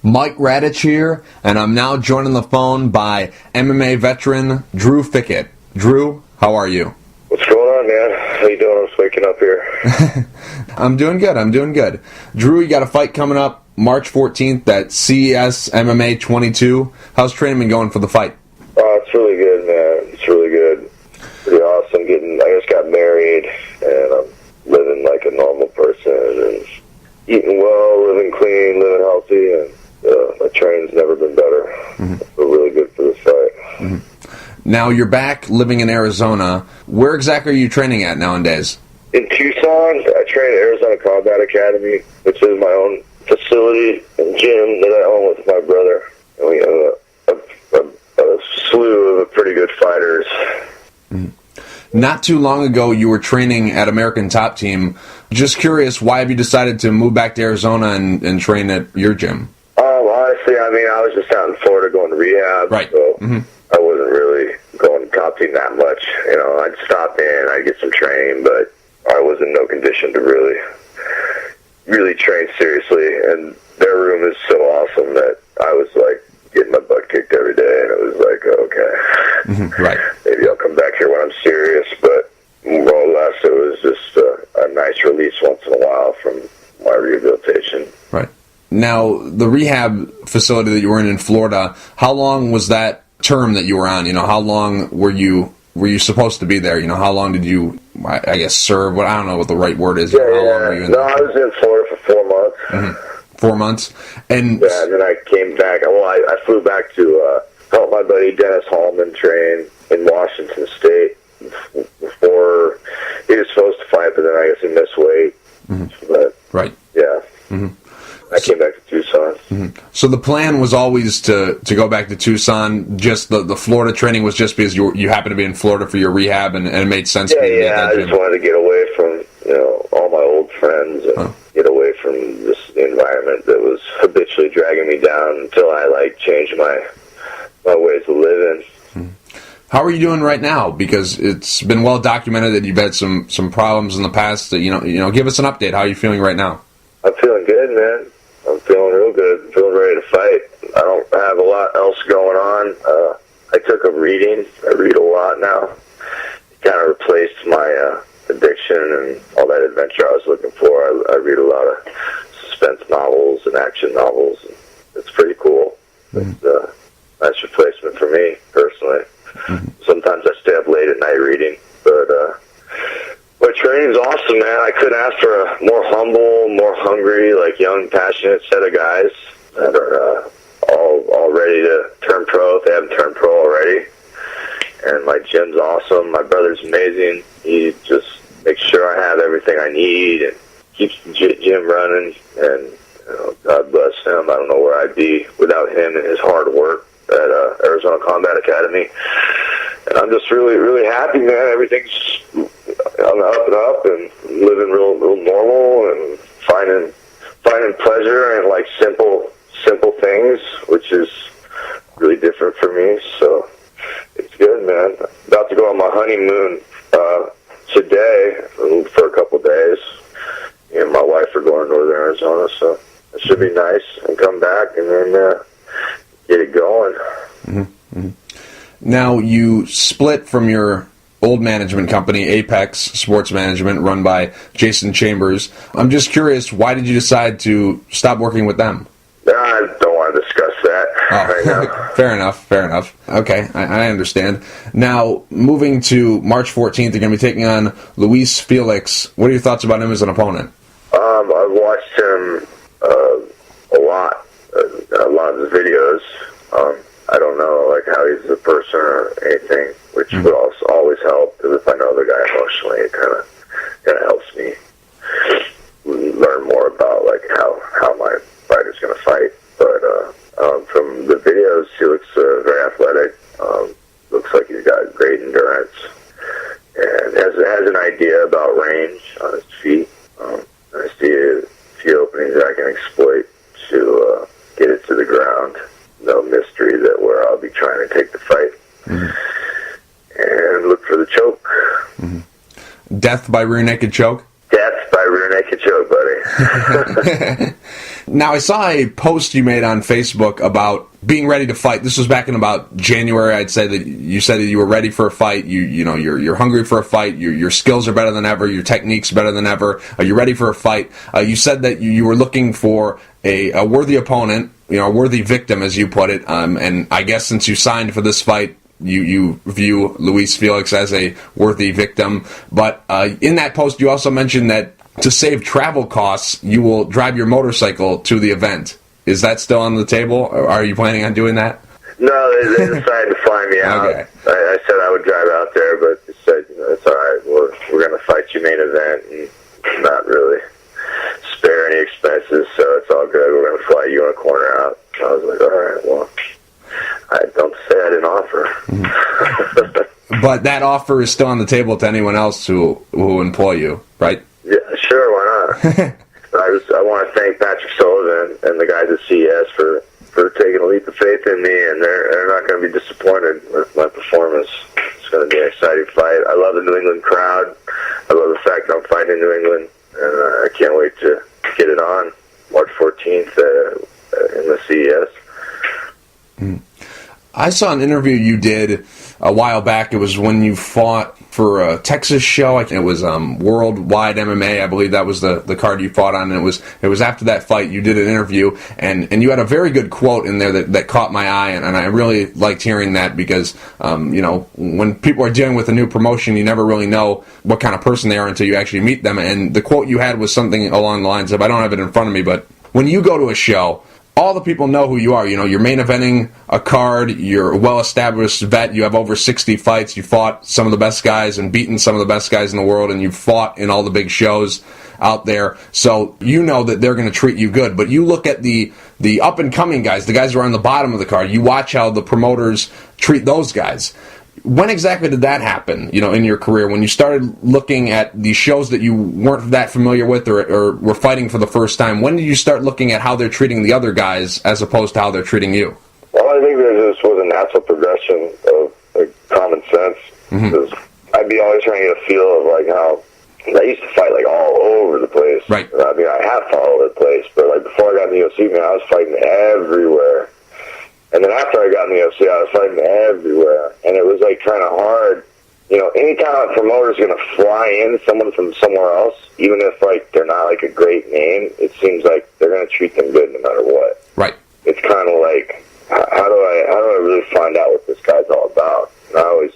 Mike Radich here, and I'm now joined on the phone by MMA veteran Drew Fickett. Drew, how are you? What's going on, man? How you doing? I'm just waking up here. I'm doing good. Drew, you got a fight coming up March 14th at CES MMA 22. How's training been going for the fight? Oh, it's really good, man. It's really good. Pretty awesome. I just got married, and I'm living like a normal person, and eating well, living clean, living healthy, and my training's never been better. I feel really good for this fight. Now, you're back living in Arizona. Where exactly are you training at nowadays? In Tucson, I train at Arizona Combat Academy, which is my own facility and gym that I own with my brother. And we have a slew of pretty good fighters. Not too long ago, you were training at American Top Team. Just curious, why have you decided to move back to Arizona and train at your gym? Honestly, I was just out in Florida going to rehab, right. So I wasn't really going to Top Team that much. You know, I'd stop in, I'd get some training, but I was in no condition to really train seriously. And their room is so awesome that I was like getting my butt kicked every day, and it was like, okay, right. Maybe I'll come back here when I'm serious. But more or less, it was just a nice release once in a while from my rehabilitation. Right. Now, the rehab facility that you were in Florida, how long was that term that you were on? You know, how long were you supposed to be there? You know, how long did you, I guess, serve? I don't know what the right word is. Yeah, how long were you in there? I was in Florida for 4 months. 4 months? And then I came back. Well, I flew back to help my buddy Dennis Hallman train in Washington State before he was supposed to fight, but then I guess he missed weight. But, right. Yeah. I came back to Tucson. So the plan was always to go back to Tucson. Just the Florida training was just because you happened to be in Florida for your rehab, and it made sense. Yeah. I just wanted to get away from all my old friends and get away from this environment that was habitually dragging me down until I changed my ways of living. How are you doing right now? Because it's been well documented that you've had some problems in the past. That, give us an update. How are you feeling right now? I'm feeling good, man. I'm feeling real good. I'm feeling ready to fight. I don't have a lot else going on. I took up reading. I read a lot now. It kind of replaced my addiction and all that adventure I was looking for. I read a lot of suspense novels and action novels. It's pretty cool. It's a nice replacement for me, personally. Sometimes I stay up late at night reading, but my training's awesome, man. I couldn't ask for a more humble, more hungry, young, passionate set of guys that are all ready to turn pro if they haven't turned pro already. And my gym's awesome. My brother's amazing. He just makes sure I have everything I need and keeps the gym running. And God bless him. I don't know where I'd be without him and his hard work at Arizona Combat Academy. And I'm just really, really happy, man. Everything's on the up and up, and living real normal, and finding pleasure in simple things, which is really different for me. So it's good, man. About to go on my honeymoon today for a couple days. Me and my wife are going to Northern Arizona, so it should be nice, and come back and then get it going. Now, you split from your old management company, Apex Sports Management, run by Jason Chambers. I'm just curious, why did you decide to stop working with them? I don't want to discuss that right now. Fair enough. Okay, I understand. Now, moving to March 14th, you're going to be taking on Luis Felix. What are your thoughts about him as an opponent? I've watched him a lot of his videos. I don't know how he's a person or anything, which would also always help, because if I know the guy emotionally, it kind of helps me learn more about how my fighter's going to fight. But from the videos, he looks very athletic. Looks like he's got great endurance and has an idea about range on his feet. I see a few openings I can exploit to get it to the ground. No mystery that where I'll be trying to take the fight. And look for the choke. Death by rear naked choke? Death by rear naked choke, buddy. Now, I saw a post you made on Facebook about being ready to fight. This was back in about January. I'd say that you said that you were ready for a fight. You're hungry for a fight. Your skills are better than ever. Your technique's better than ever. You're ready for a fight. You said that you were looking for a worthy opponent, a worthy victim, as you put it. And I guess since you signed for this fight, you view Luis Felix as a worthy victim. But in that post, you also mentioned that to save travel costs, you will drive your motorcycle to the event. Is that still on the table? Or are you planning on doing that? No, they decided to fly me out. Okay. I said I would drive out there, but they said, it's all right. We're going to fight your main event and not really spare any expenses, so it's all good. We're going to fly you in a corner out. I was like, all right, well, I don't say I didn't offer. Mm-hmm. But that offer is still on the table to anyone else who employ you, right? Yeah, sure, why not? I want to thank Patrick Sullivan and the guys at CES for taking a leap of faith in me, and they're not going to be disappointed with my performance. It's going to be an exciting fight. I love the New England crowd. I love the fact that I'm fighting in New England, and I can't wait to get it on March 14th in the CES. I saw an interview you did a while back. It was when you fought for a Texas show. It was Worldwide MMA. I believe that was the card you fought on. And it was after that fight you did an interview, and you had a very good quote in there that caught my eye, and I really liked hearing that because when people are dealing with a new promotion, you never really know what kind of person they are until you actually meet them. And the quote you had was something along the lines of, I don't have it in front of me, but when you go to a show, all the people know who you are. You're main eventing a card. You're a well-established vet. You have over 60 fights. You fought some of the best guys and beaten some of the best guys in the world, and you've fought in all the big shows out there. So you know that they're going to treat you good. But you look at the up-and-coming guys, the guys who are on the bottom of the card. You watch how the promoters treat those guys. When exactly did that happen, in your career, when you started looking at these shows that you weren't that familiar with or were fighting for the first time? When did you start looking at how they're treating the other guys as opposed to how they're treating you? Well, I think there just was a natural progression of common sense. Because I'd be always trying to get a feel of how I used to fight all over the place. Right. I mean, I have fought all over the place, but before I got in the UFC, I was fighting everywhere. And then after I got in the UFC, I was fighting everywhere. And it was kind of hard. Anytime a promoter's going to fly in someone from somewhere else, even if they're not a great name, it seems like they're going to treat them good no matter what. Right. It's kind of how do I really find out what this guy's all about? And I always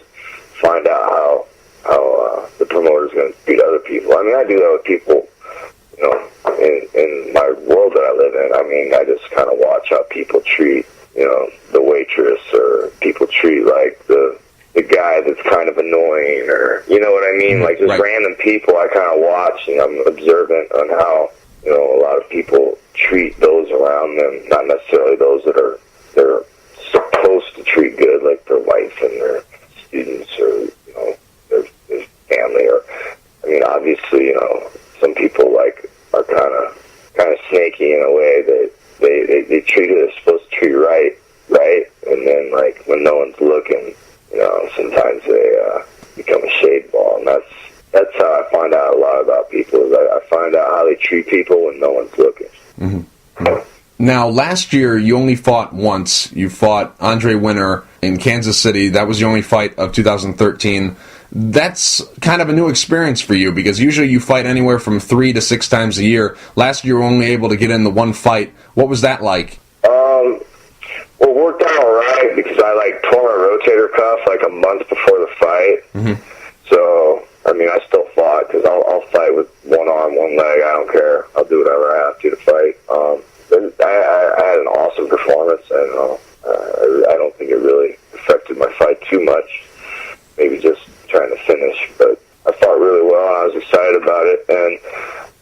find out how the promoter's going to treat other people. I mean, I do that with people, in my world that I live in. I mean, I just kind of watch how people treat the waitress, or people treat the guy that's kind of annoying, or you know what I mean, just right. Random people I kind of watch, and I'm observant on how a lot of people treat those around them, not necessarily those that they're supposed to treat good, like their wife and their students, or their family, or I mean, obviously, some people are kind of snaky in a way that they treat it as supposed to treat right, and then when no one's looking, sometimes they become a shade ball, and that's how I find out a lot about people. Is I find out how they treat people when no one's looking. Mm-hmm. Now, last year you only fought once. You fought Andre Winter in Kansas City. That was the only fight of 2013. That's kind of a new experience for you, because usually you fight anywhere from 3 to 6 times a year. Last year you were only able to get in the one fight. What was that like? Well, it worked out all right, because I tore my rotator cuff a month before the fight. Mm-hmm. So, I mean, I still fought, because I'll fight with one arm, one leg. I don't care. I'll do whatever I have to fight. But I had an awesome performance, and I don't think it really affected my fight too much. Maybe just trying to finish, but I fought really well, and I was excited about it. And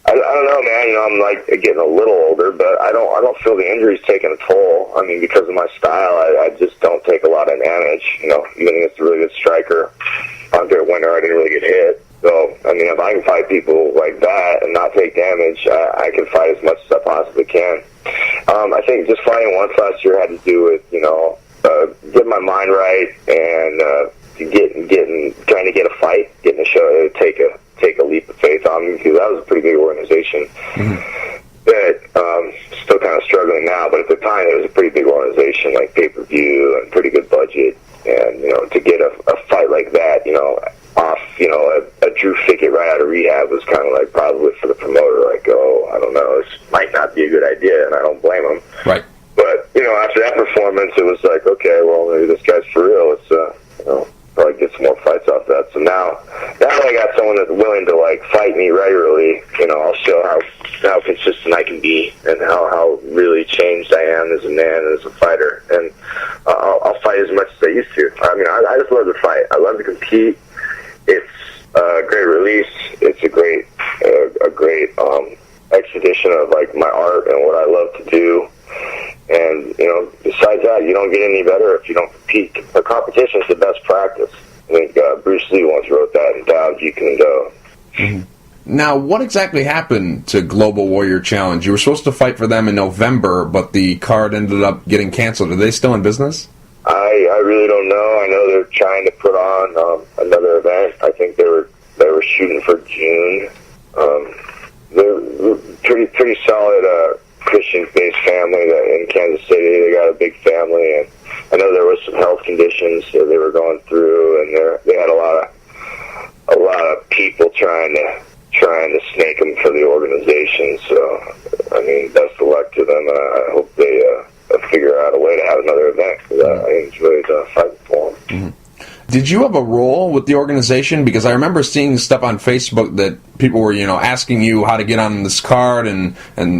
I don't know, man. I'm getting a little older, but I don't feel the injuries taking a toll. I mean, because of my style, I just don't take a lot of damage. Even against a really good striker, Andre Winter, I didn't really get hit. So, I mean, if I can fight people like that and not take damage, I can fight as much as I possibly can. I think just fighting once last year had to do with, getting my mind right and trying to get a fight, getting a show, take a leap of faith on me, because that was a pretty big organization. Mm-hmm. that still kind of struggling now, but at the time it was a pretty big organization, like pay-per-view and pretty good budget. And, to get a fight like that, off, a Drew Fickett right out of rehab was kind of like probably for the promoter, like, oh, I don't know, this might not be a good idea, and I don't blame him. Right. But, after that performance, it was like, okay, well, maybe this guy's for real. Let's, probably get some more fights off that. So now that I got someone that's willing to, like, fight me regularly, I'll show how consistent I can be and how really changed I am as a man and as a fighter. And I'll fight as much as I used to. I mean, I just love to fight. I love to compete. It's a great release. It's a great exhibition of, like, my art and what I love to do. And, besides that, you don't get any better if you don't compete. The competition is the best practice. I think Bruce Lee once wrote that in Down, Jeet and Do. Mm-hmm. Now, what exactly happened to Global Warrior Challenge? You were supposed to fight for them in November, but the card ended up getting canceled. Are they still in business? I really don't know. I know they're trying to put on another event. I think they were shooting for June. They're pretty solid Christian-based family in Kansas City. They got a big family, and I know there was some health conditions that they were going through, and they had a lot of people trying to snake them for the organization. So, I mean, best of luck to them. I hope they figure out a way to have another event, because I enjoyed fighting for them. Mm-hmm. Did you have a role with the organization? Because I remember seeing stuff on Facebook that people were, asking you how to get on this card, and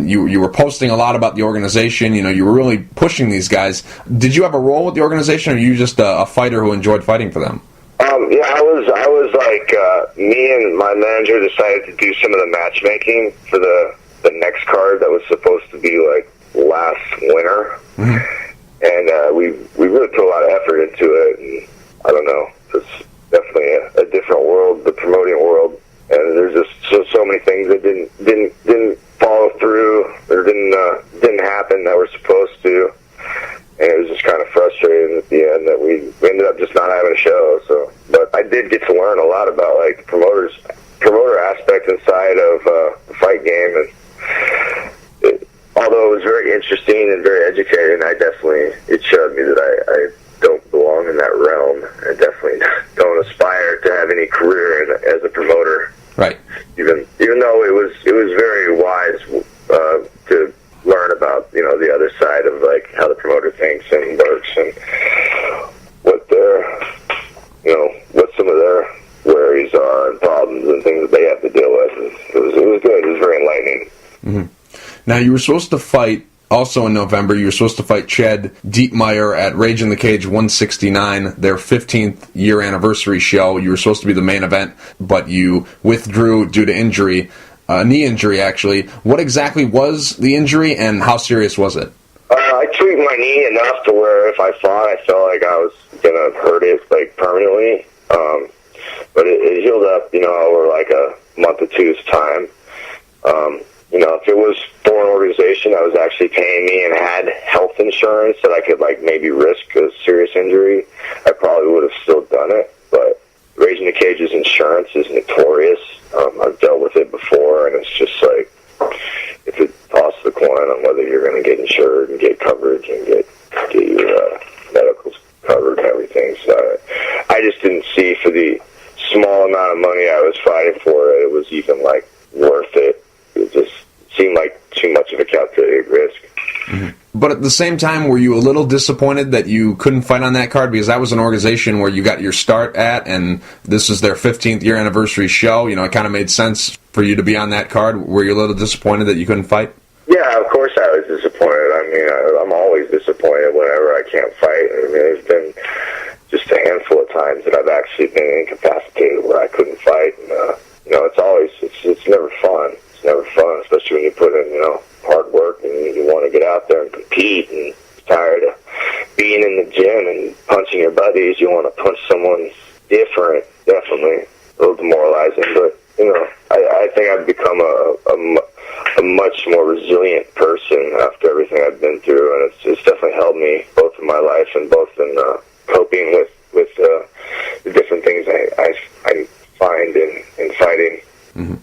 you were posting a lot about the organization. You were really pushing these guys. Did you have a role with the organization, or are you just a fighter who enjoyed fighting for them? Yeah, I was like, me and my manager decided to do some of the matchmaking for the next card that was supposed to be, like, last winter. Mm-hmm. And we really put a lot of effort into it, and I don't know, it's definitely a different world, the promoting world, and there's just so many things that didn't follow through, or didn't happen that were supposed to, and it was just kind of frustrating at the end that we ended up just not having a show. So, but I did get to learn a lot about, like, the promoter aspect inside of the fight game, and although it was very interesting and very educating, it showed me that I don't belong in that realm. I definitely don't aspire to have any career as a promoter. Right. Even though it was very wise to learn about the other side of, like, how the promoter thinks and works, and what what some of their worries are and problems and things that they have to deal with. It was good. It was very enlightening. Mm-hmm. Now, you were supposed to fight. Also in November, you were supposed to fight Ched Dietmeyer at Rage in the Cage 169, their 15th year anniversary show. You were supposed to be the main event, but you withdrew due to injury, knee injury, actually. What exactly was the injury, and how serious was it? I tweaked my knee enough to where if I fought, I felt like I was going to hurt it, like, permanently. But it healed up, over like a month or two's time. If it was for an organization that was actually paying me and had health insurance that I could, like, maybe risk a serious injury, I probably would have still done it. But Raging the Cage's insurance is notorious. I've dealt with it before, and it's just like, it's a toss of the coin on whether you're going to get insured and get coverage and get your medicals covered and everything. So I just didn't see, for the small amount of money I was fighting for, it was even, like, worth it. It just seemed like too much of a calculated risk. Mm-hmm. But at the same time, were you a little disappointed that you couldn't fight on that card? Because that was an organization where you got your start at, and this is their 15th year anniversary show. It kind of made sense for you to be on that card. Were you a little disappointed that you couldn't fight? Yeah, of course I was disappointed. I mean, I'm always disappointed whenever I can't fight. I mean, there's been just a handful of times that I've actually been incapacitated where I couldn't fight. And, it's never fun. It's never fun, especially when you put in, hard work and you want to get out there and compete, and tired of being in the gym and punching your buddies. You want to punch someone different, definitely. A little demoralizing, but, I think I've become a much more resilient person after everything I've been through, and it's definitely helped me both in my life and both in coping with the different things I find in fighting. Mm-hmm.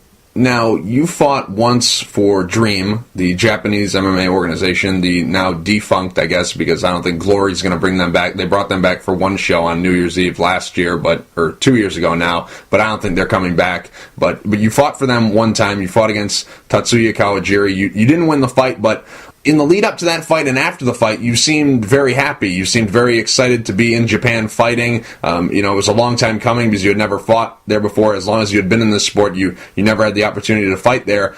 Now, you fought once for Dream, the Japanese MMA organization, the now defunct, I guess, because I don't think Glory's going to bring them back. They brought them back for one show on New Year's Eve last year, or 2 years ago now, but I don't think they're coming back. But you fought for them one time. You fought against Tatsuya Kawajiri. You didn't win the fight, but in the lead up to that fight and after the fight, you seemed very happy. You seemed very excited to be in Japan fighting. It was a long time coming because you had never fought there before. As long as you had been in this sport, you never had the opportunity to fight there.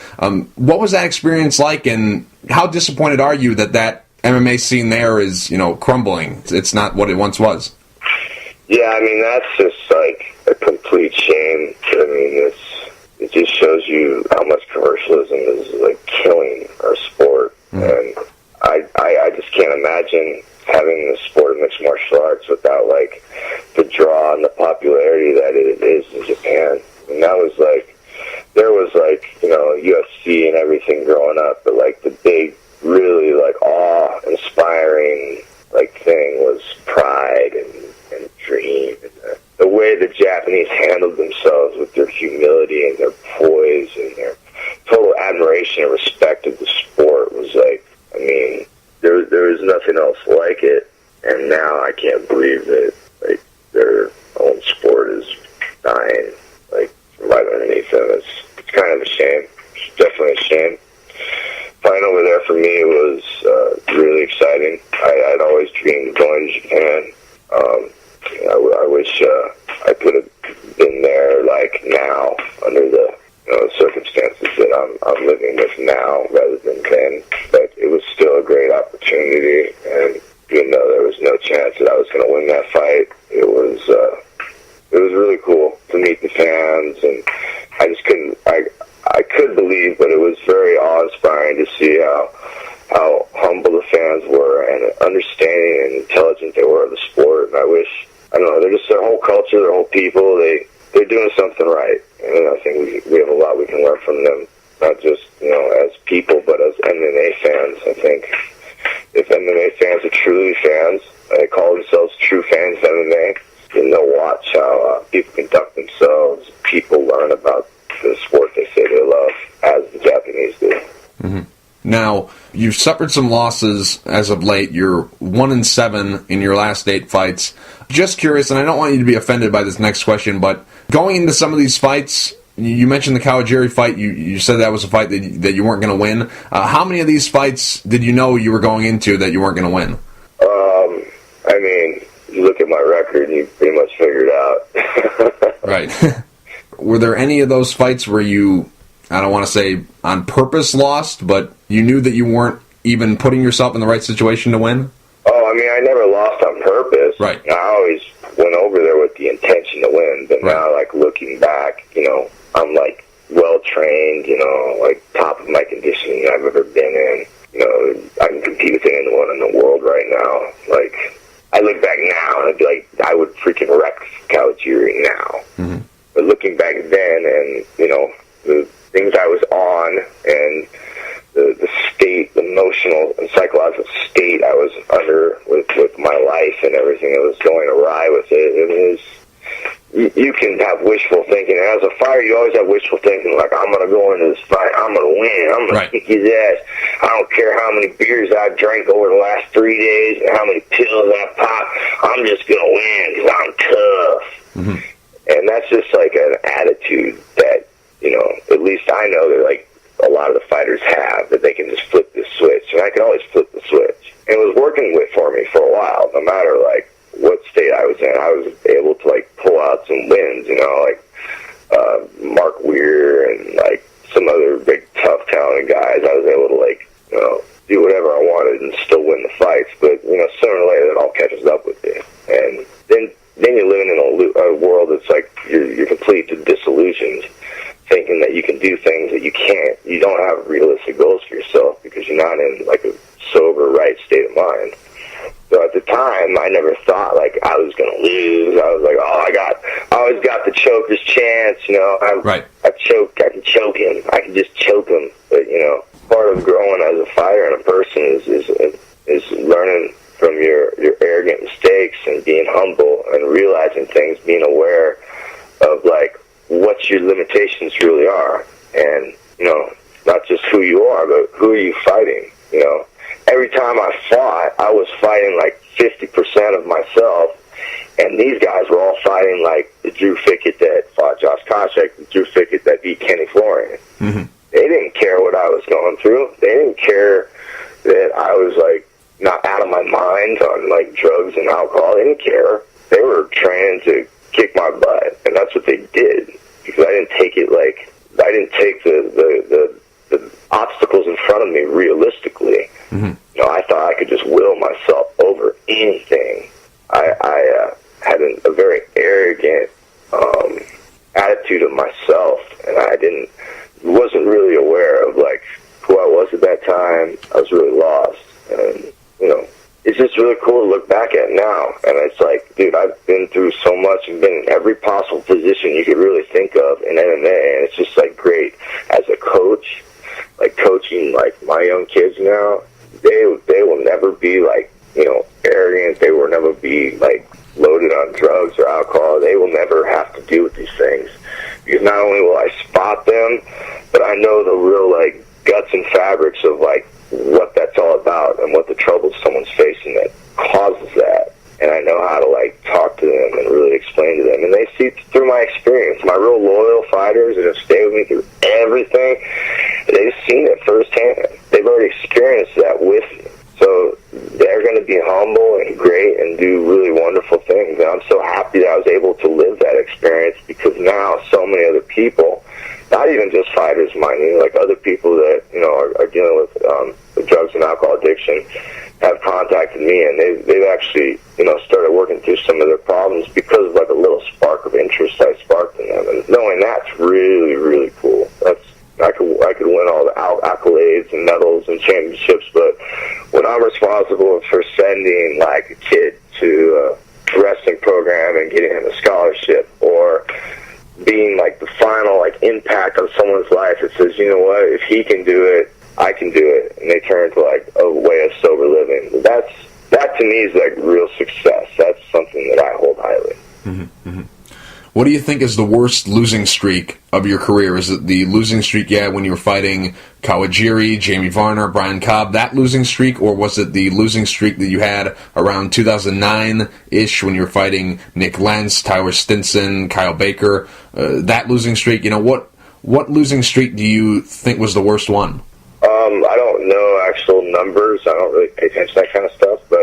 What was that experience like, and how disappointed are you that MMA scene there is, crumbling? It's not what it once was. Yeah, I mean, that's just like a complete shame. I mean, it just shows you how much commercialism is like killing our sport. And I just can't imagine having the sport of mixed martial arts without, like, the draw and the popularity that it is in Japan. And that was, like, there was, like, UFC and everything growing up, but, like, the big, really, like, awe-inspiring, like, thing was Pride and Dream. And the way the Japanese handled themselves with their humility and their poise and their total admiration and respect of the sport was like, I mean, there is nothing else like it. And now I can't believe that, like, their own sport is dying, like, right underneath them. It's kind of a shame. It's definitely a shame. Fighting over there for me was really exciting. I'd always dreamed of going to Japan. I wish I could have been there, like, now, under the circumstances that I'm living with now rather than then. But it was still a great opportunity, and even though there was no chance that I was going to win that fight, it was really cool to meet the fans, and I just couldn't, I could believe, but it was very awe-inspiring to see how humble the fans were and understanding and intelligent they were of the sport. And I don't know, they're just their whole culture, their whole people, they're doing something right. And I think we have a lot we can learn from them, not just, as people, but as MMA fans. I think if MMA fans are truly fans, they call themselves true fans of MMA, then they'll watch how people conduct themselves, people learn about the sport they say they love, as the Japanese do. Mm-hmm. Now, you've suffered some losses as of late. You're 1-7 in your last 8 fights. Just curious, and I don't want you to be offended by this next question, but going into some of these fights, you mentioned the Kawajiri fight. You said that was a fight that you weren't going to win. How many of these fights did you know you were going into that you weren't going to win? I mean, you look at my record, and you pretty much figure it out. Right. Were there any of those fights where you, I don't want to say on purpose lost, but you knew that you weren't even putting yourself in the right situation to win? Oh, I mean, I never lost on purpose. Right. I always went over there with the intention to win, but now, like, looking back, I'm, like, well-trained, like, top of my conditioning I've ever been in. I can compete with anyone in the world right now. Like, I look back now, and I'd be like, I would freaking wreck Kawajiri now. Mm-hmm. But looking back then, and, the things I was on, and the state, the emotional and psychological state I was under with my life and everything that was going awry with it, you can have wishful thinking. And as a fighter, you always have wishful thinking, like, I'm going to go into this fight, I'm going to win, I'm going to kick his ass. I don't care how many beers I drank over the last 3 days and how many pills I popped, I'm just going to win because I'm tough. Mm-hmm. And that's just like an attitude that, at least I know that, like, a lot of the fighters have, that they can just flip the switch. And I can always flip the switch. And it was working for me for a while, no matter, like, what state I was in. I was able to, like, pull out some wins, like Mark Weir and, like, some other big, tough, talented guys. I was able to, like, do whatever I wanted and still win the fights. But, sooner or later, it all catches up with you. And then you're living in a world that's, like, you're completely disillusioned, thinking that you can do things that you can't. You don't have realistic goals for yourself because you're not in, like, a sober, right state of mind. So at the time, I never thought, like, I was going to lose. I was like, I always got the choker's chance, I can choke him. I can just choke him. But, part of growing as a fighter and a person is learning from your arrogant mistakes and being humble and realizing things, being aware of, like, what your limitations really are. And, not just who you are, but who are you fighting, Every time I fought, I was fighting like 50% of myself, and these guys were all fighting like the Drew Fickett that fought Josh Koscheck, the Drew Fickett that beat Kenny Florian. Mm-hmm. They didn't care what I was going through. They didn't care that I was like not out of my mind on like drugs and alcohol. They didn't care. They were training to kick my butt, and that's what they did, because I didn't take the obstacles in front of me realistically. Mm-hmm. I thought I could just will myself over anything. I had a very arrogant attitude of myself, and I wasn't really aware of like who I was at that time. I was really lost, and it's just really cool to look back at now. And it's like, dude, I've been through so much and been in every possible position you could really think of in MMA, and it's just like great as a coach, like coaching like my young kids now. They will never be like arrogant. They will never be like loaded on drugs or alcohol. They will never have to deal with these things, because not only will I spot them, but I know the real like guts and fabrics of like what that's all about and what the troubles someone's facing that causes that. And I know how to like talk to them and really explain to them. And they see through my experience, my real loyal fighters that have stayed with me through everything, they've seen it firsthand. They've already experienced that with me. So they're going to be humble and great and do really wonderful things. And I'm so happy that I was able to live that experience, because now so many other people, not even just fighters, mind you, like other people that are dealing with drugs and alcohol addiction, have contacted me, and they've actually started working through some of their problems because of like a little spark of interest I sparked in them. And knowing that's really, really cool. I could win all the accolades and medals and championships, but when I'm responsible for sending like a kid to a wrestling program and getting him a scholarship, or being like the final like impact on someone's life, it says, you know what, if he can do it, I can do it, and they turn to like a way of sober living. That to me is like real success. That's something that I hold highly. Mm-hmm. Mm-hmm. What do you think is the worst losing streak of your career? Is it the losing streak you had when you were fighting Kawajiri, Jamie Varner, Brian Cobb, that losing streak? Or was it the losing streak that you had around 2009-ish when you were fighting Nick Lentz, Tyler Stinson, Kyle Baker? That losing streak, what losing streak do you think was the worst one? I don't know actual numbers. I don't really pay attention to that kind of stuff, but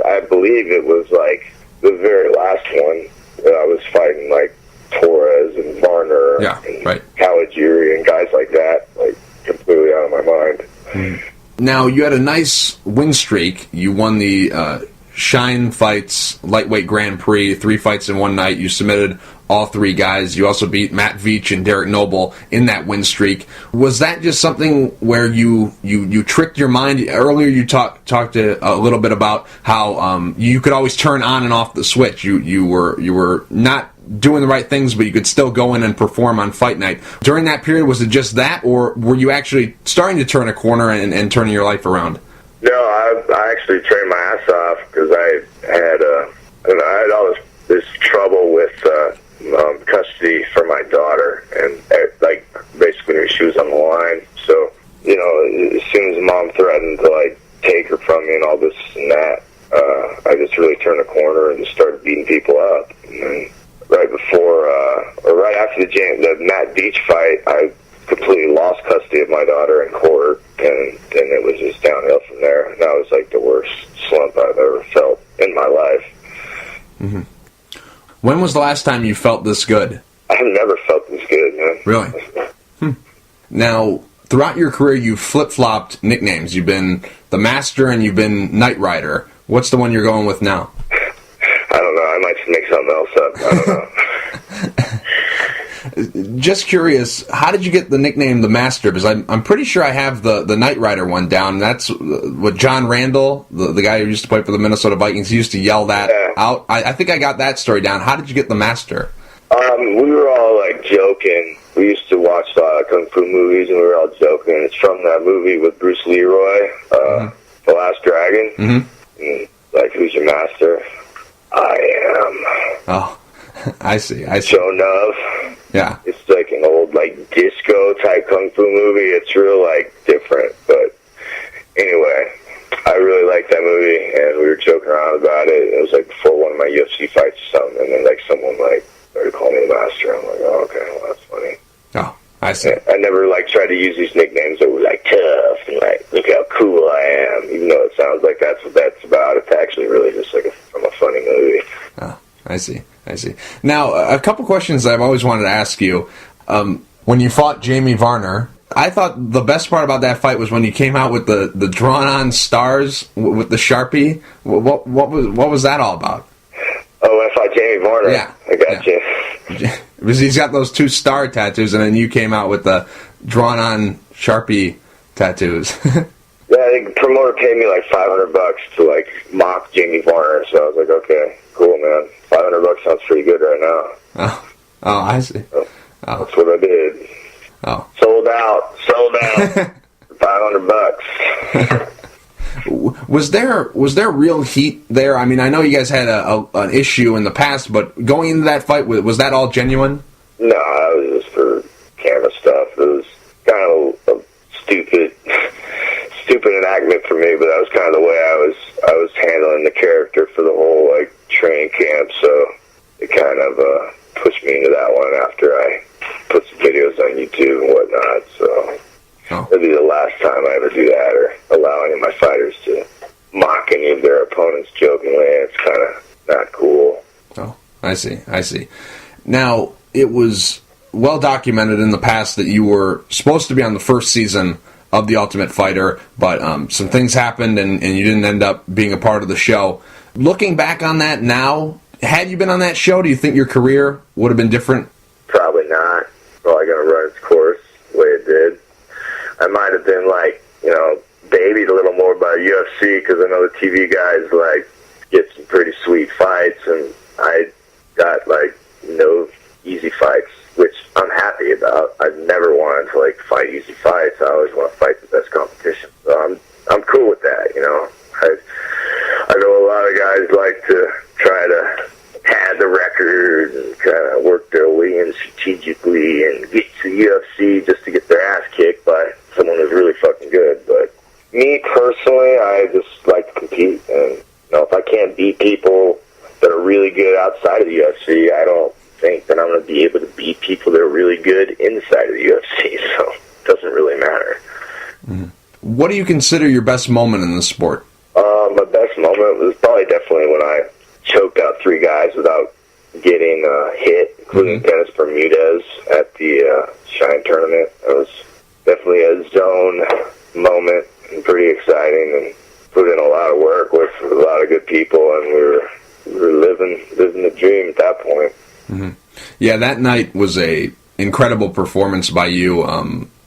I believe it was like the very last one that I was fighting like Torres and Varner and Kawajiri and guys like that, like completely out of my mind. Mm-hmm. Now, you had a nice win streak. You won the Shine Fights Lightweight Grand Prix, 3 fights in one night. You submitted all 3 guys. You also beat Matt Veach and Derek Noble in that win streak. Was that just something where you tricked your mind? Earlier you talked a little bit about how you could always turn on and off the switch. You were not doing the right things, but you could still go in and perform on fight night. During that period, was it just that, or were you actually starting to turn a corner and turning your life around? No, I actually trained my ass off, because I had all this trouble with custody for my daughter, and like basically her shoes on the line. So as soon as mom threatened to like take her from me and all this and that, I just really turned a corner and just started beating people up. And then right before or right after the Matt Beach fight, I completely lost custody of my daughter in court, and then it was just downhill from there. And that was like the worst slump I've ever felt in my life. Mm-hmm. When was the last time you felt this good? I've never felt this good, man. Really? Now, throughout your career, you've flip-flopped nicknames. You've been the Master and you've been Knight Rider. What's the one you're going with now? I don't know. I might just make something else up. I don't know. Just curious, how did you get the nickname the Master? Because I'm pretty sure I have the Knight Rider one down. That's what John Randall, the guy who used to play for the Minnesota Vikings, he used to yell that out. I think I got that story down. How did you get the Master? We were all like joking. We used to watch a lot of kung fu movies, and we were all joking. It's from that movie with Bruce Leroy, The Last Dragon. Mm-hmm. And, like, who's your master? I am. Oh, I see. Show Nuv. Yeah. It's like an old, like, disco-type kung fu movie. It's real, like, different. But anyway, I really liked that movie, and we were joking around about it. It was, like, before one of my UFC fights or something, and then, like, someone, like, started calling me the master. I'm like, oh, okay, well, that's funny. Oh, I see. I never, like, tried to use these nicknames that were, like, tough and, like, look how cool I am, even though it sounds like that's what that's about. It's actually really just, like, from a funny movie. Oh, I see. Now, a couple questions I've always wanted to ask you. When you fought Jamie Varner, I thought the best part about that fight was when you came out with the drawn-on stars with the Sharpie. What was that all about? Oh, when I fought Jamie Varner? Yeah. I got you. Because he's got those 2 star tattoos, and then you came out with the drawn-on Sharpie tattoos. Yeah, I think the promoter paid me like $500 to like mock Jamie Varner, so I was like, okay, cool, man. $500 sounds pretty good right now. Oh, I see. So that's what I did. Oh, sold out. $500. Was there real heat there? I mean, I know you guys had an issue in the past, but going into that fight, was that all genuine? No, it was just for camera stuff. It was kind of a stupid enactment for me, but that was kind of the way I was handling the character for the whole like training camp. So it kind of pushed me into that one after I put some videos on YouTube and whatnot. So it'll be the last time I ever do that or allow any of my fighters to mock any of their opponents jokingly. It's kind of not cool. Oh, I see. Now, it was well documented in the past that you were supposed to be on the first season of The Ultimate Fighter, but some things happened and you didn't end up being a part of the show. Looking back on that now, had you been on that show, do you think your career would have been different? Probably not. Probably going to run its course the way it did. I might have been, like, babied a little more by UFC because I know the TV guys, like, get some pretty sweet fights, and I got, like, no easy fights, which I'm happy about. I've never wanted to, like, fight easy fights. I always want to fight the best competition. So I'm cool with that, I know a lot of guys like to try to pad the record and kind of work their way in strategically and get to UFC just to get their ass kicked by someone who's really fucking good. But me personally, I just like to compete, and if I can't beat people that are really good outside of the UFC, I don't think that I'm going to be able to beat people that are really good inside of the UFC. So it doesn't really matter. Mm-hmm. What do you consider your best moment in the sport? My best moment was probably definitely when I choked out 3 guys without getting hit, including Dennis Bermudez at the Shine tournament. It was definitely a zone moment and pretty exciting, and put in a lot of work with a lot of good people, and we were living the dream at that point. Mm-hmm. Yeah, that night was a incredible performance by you.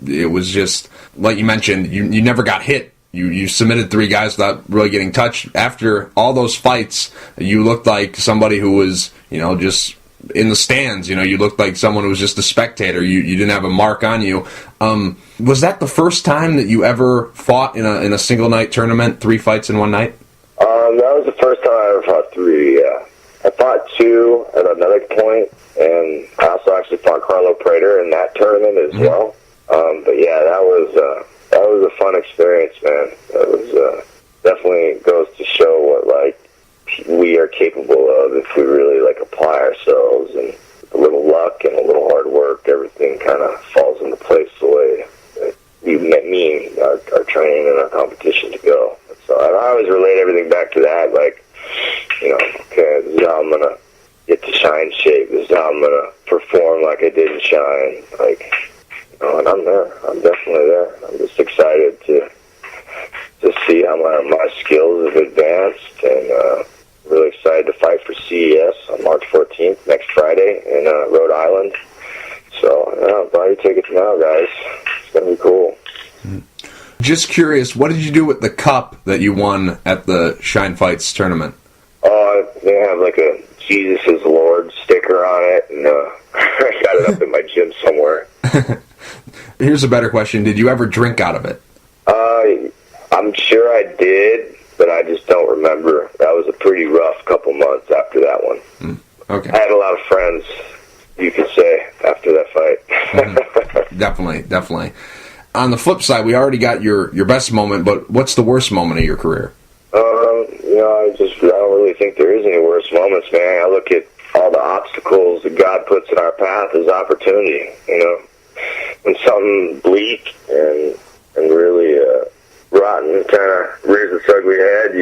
It was just, like you mentioned, you never got hit. You submitted 3 guys without really getting touched. After all those fights, you looked like somebody who was, just in the stands. You looked like someone who was just a spectator. You didn't have a mark on you. Was that the first time that you ever fought in a single night tournament, 3 fights in one night? That was the first time I ever fought 3, yeah. I fought 2 at another point, and I also actually fought Carlo Prater in that tournament as well. But yeah, that was a fun experience, man. That was definitely goes to show what like we are capable of if we really like apply ourselves, and with a little luck and a little hard work, everything kind of falls into place the way that we mean our training and our competition to go. So I always relate everything back to that, like, okay, this is how I'm gonna get to Shine shape. This is how I'm gonna perform like I did in Shine, like. And I'm there. I'm definitely there. I'm just excited to see how my skills have advanced, and really excited to fight for CES on March 14th, next Friday, in Rhode Island. So, buy your tickets now, guys. It's going to be cool. Just curious, what did you do with the cup that you won at the Shine Fights tournament? They have like a Jesus is Lord sticker on it, and I got it up in my gym somewhere. Here's a better question. Did you ever drink out of it? I'm sure I did, but I just don't remember. That was a pretty rough couple months after that one. Okay. I had a lot of friends you could say, after that fight. Mm-hmm. Definitely. On the flip side, we already got your best moment, but what's the worst moment of your career? I don't really think there is any worse moments, man. I look at all the obstacles that God puts in our path as opportunity, When something bleak and really rotten kind of rears its ugly head,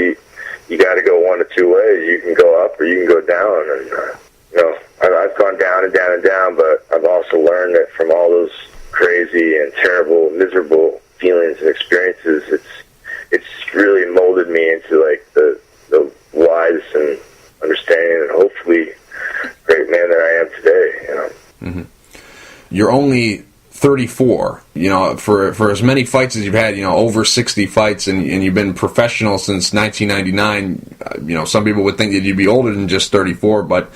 you got to go one of two ways. You can go up or you can go down. And, I've gone down and down and down, but I've also learned that from all those crazy and terrible, miserable feelings and experiences, it's really molded me into like the wise and understanding and hopefully great man that I am today. Mm-hmm. You're only 34. For as many fights as you've had, over 60 fights, and you've been professional since 1999. Some people would think that you'd be older than just 34, but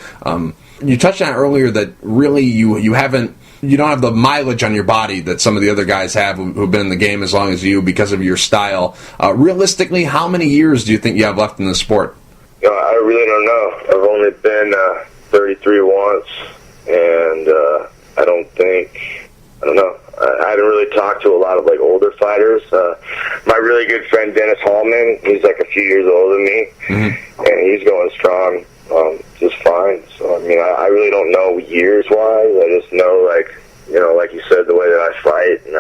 you touched on earlier that really you don't have the mileage on your body that some of the other guys have who've been in the game as long as you because of your style. Realistically, how many years do you think you have left in the sport? I really don't know. I've only been 33 once, and I don't know. I haven't really talked to a lot of like older fighters. My really good friend Dennis Hallman, he's like a few years older than me, mm-hmm. and he's going strong, just fine. So I really don't know years wise. I just know like you said, the way that I fight, and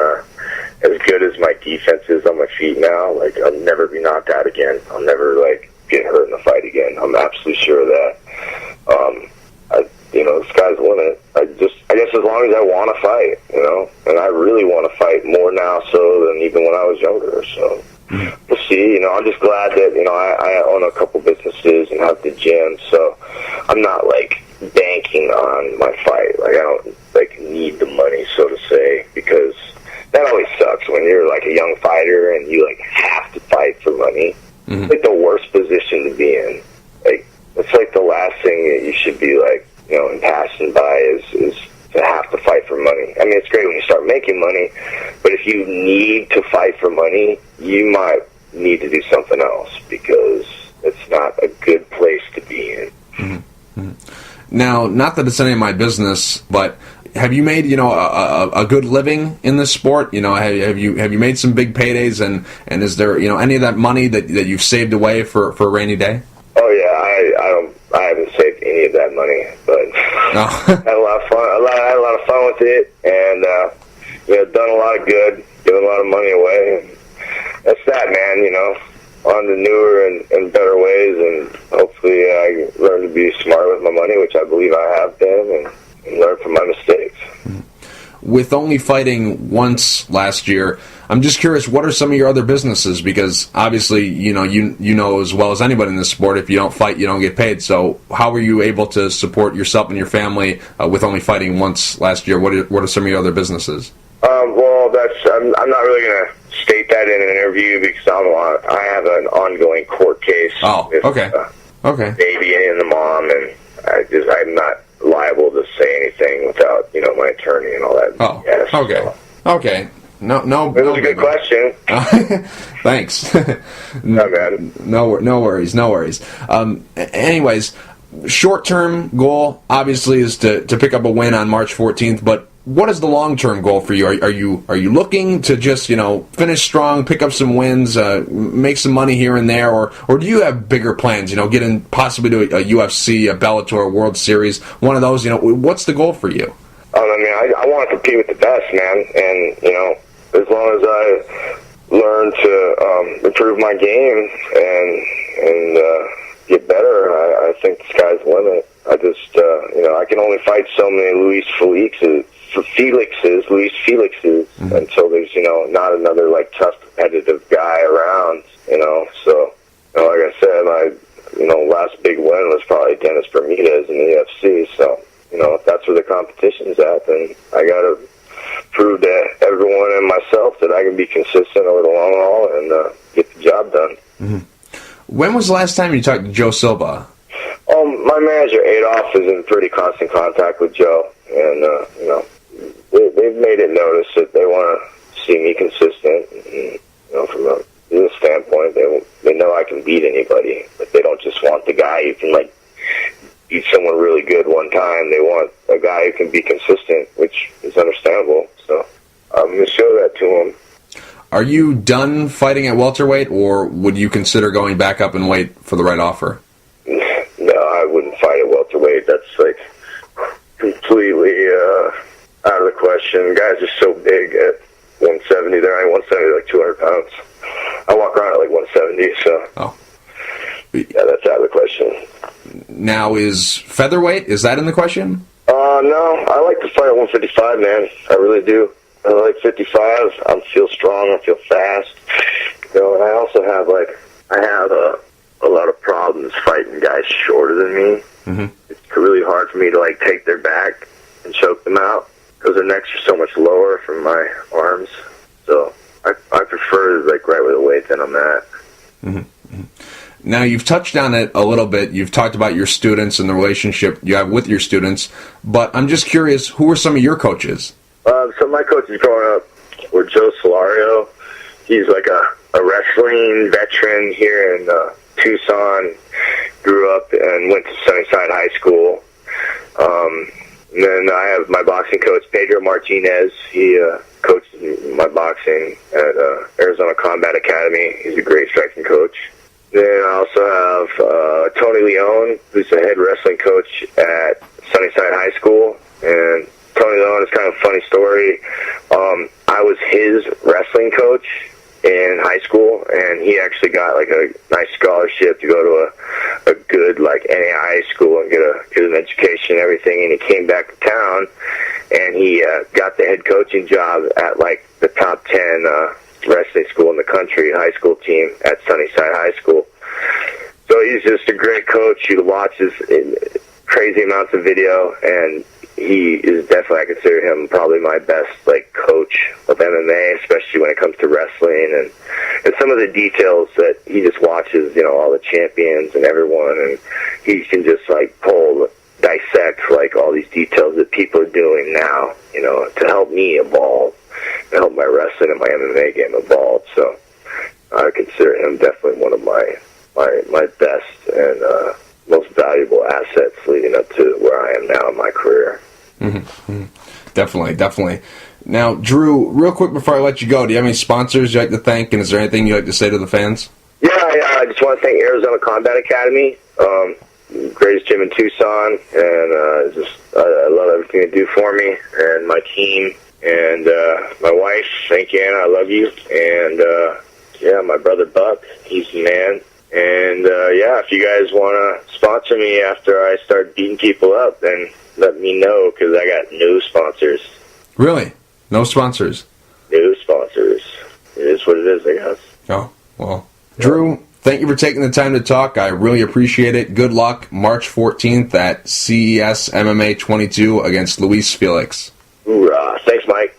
as good as my defense is on my feet now, like I'll never be knocked out again. I'll never get hurt in a fight again. I'm absolutely sure of that. The sky's the limit. I guess as long as I want to fight, and I really want to fight more now so than even when I was younger. So we'll see. I'm just glad that I own a couple businesses and have the gym, so I'm not banking on my fight. I don't need the money, so to say, because that always sucks when you're a young fighter and you have to fight for money. Mm-hmm. It's the worst position to be in. It's the last thing that you should be impassioned by is to have to fight for money. It's great when you start making money, but if you need to fight for money, you might need to do something else because it's not a good place to be in. Mm-hmm. Mm-hmm. Now, not that it's any of my business, but have you made a good living in this sport? Have you made some big paydays, and is there any of that money that you've saved away for a rainy day? Oh yeah, I haven't saved any of that money, but I had a lot of fun. I had a lot of fun with it, and done a lot of good, given a lot of money away. And that's that, man. On to newer and better ways, and hopefully I learn to be smart with my money, which I believe I have been, and learn from my mistakes. With only fighting once last year, I'm just curious, what are some of your other businesses? Because obviously, you know as well as anybody in this sport, if you don't fight, you don't get paid. So how were you able to support yourself and your family with only fighting once last year? What are some of your other businesses? Well, I'm not really going to state that in an interview because I have an ongoing court case. Oh, okay. Okay. Baby and the mom, and I'm not liable to say anything without my attorney and all that. Oh, yes, okay, so. Okay. No. It was a good question. Thanks. No, man. No worries. Anyways, short-term goal obviously is to pick up a win on March 14th. But what is the long-term goal for you? Are you looking to just finish strong, pick up some wins, make some money here and there, or do you have bigger plans? Get in possibly to a UFC, a Bellator, a World Series, one of those. What's the goal for you? I want to compete with the best, man, and as long as I learn to improve my game and get better, I think the sky's the limit. I just I can only fight so many Luis Felixes until there's not another tough competitive guy around. So like I said, my last big win was probably Dennis Bermudez in the UFC. So if that's where the competition's at, then I got to prove to everyone and myself that I can be consistent over the long haul and get the job done. Mm-hmm. When was the last time you talked to Joe Silva? My manager Adolph is in pretty constant contact with Joe, and they've made it notice that they want to see me consistent. And, from a business standpoint, they know I can beat anybody, but they don't just want the guy who can beat someone really good one time. They want a guy who can be consistent, which is understandable. So I'm going to show that to him. Are you done fighting at welterweight, or would you consider going back up in weight for the right offer? No, I wouldn't fight at welterweight. That's like completely out of the question. Guys are so big at 170. They're only 170, like 200 pounds. I walk around at like 170, so yeah, that's out of the question. Now, is featherweight, is that in the question? No, I like to fight at 155, man. I really do. I like 55. I feel strong. I feel fast. You know, and I also have a lot of problems fighting guys shorter than me. Mm-hmm. It's really hard for me to like take their back and choke them out because their necks are so much lower from my arms. So I prefer like right where the weight than I'm at. Mm-hmm. Now, you've touched on it a little bit. You've talked about your students and the relationship you have with your students, but I'm just curious, who are some of your coaches? So my coaches growing up were Joe Solario. He's like a wrestling veteran here in Tucson. Grew up and went to Sunnyside High School. And then I have my boxing coach, Pedro Martinez. He coaches my boxing at Arizona Combat Academy. He's a great striking coach. Then I also have Tony Leone, who's the head wrestling coach at Sunnyside High School. And Tony Leone is kind of a funny story. I was his wrestling coach in high school, and he actually got like a nice scholarship to go to a good like NAIA school and get an education and everything. And he came back to town, and he got the head coaching job at like the top 10 wrestling school in the country, high school team at Sunnyside High School. So he's just a great coach. He watches crazy amounts of video, and he is definitely, I consider him probably my best like coach of MMA, especially when it comes to wrestling and some of the details that he just watches, you know, all the champions and everyone, and he can just like dissect like all these details that people are doing now, you know, to help me evolve, to help my wrestling and my MMA game evolve. So I consider him definitely one of my best and most valuable assets leading up to where I am now in my career. Mm-hmm. Definitely. Now, Drew, real quick before I let you go, do you have any sponsors you'd like to thank, and is there anything you'd like to say to the fans? Yeah, I just want to thank Arizona Combat Academy, greatest gym in Tucson, and I love everything they do for me, and my team, and my wife. Thank you, Anna, I love you, and my brother Buck, he's the man. And if you guys want to sponsor me after I start beating people up, then let me know, because I got new sponsors. Really? No sponsors? New sponsors. It is what it is, I guess. Oh, well. Drew, thank you for taking the time to talk. I really appreciate it. Good luck March 14th at CES MMA 22 against Luis Felix. Hoorah. Thanks, Mike.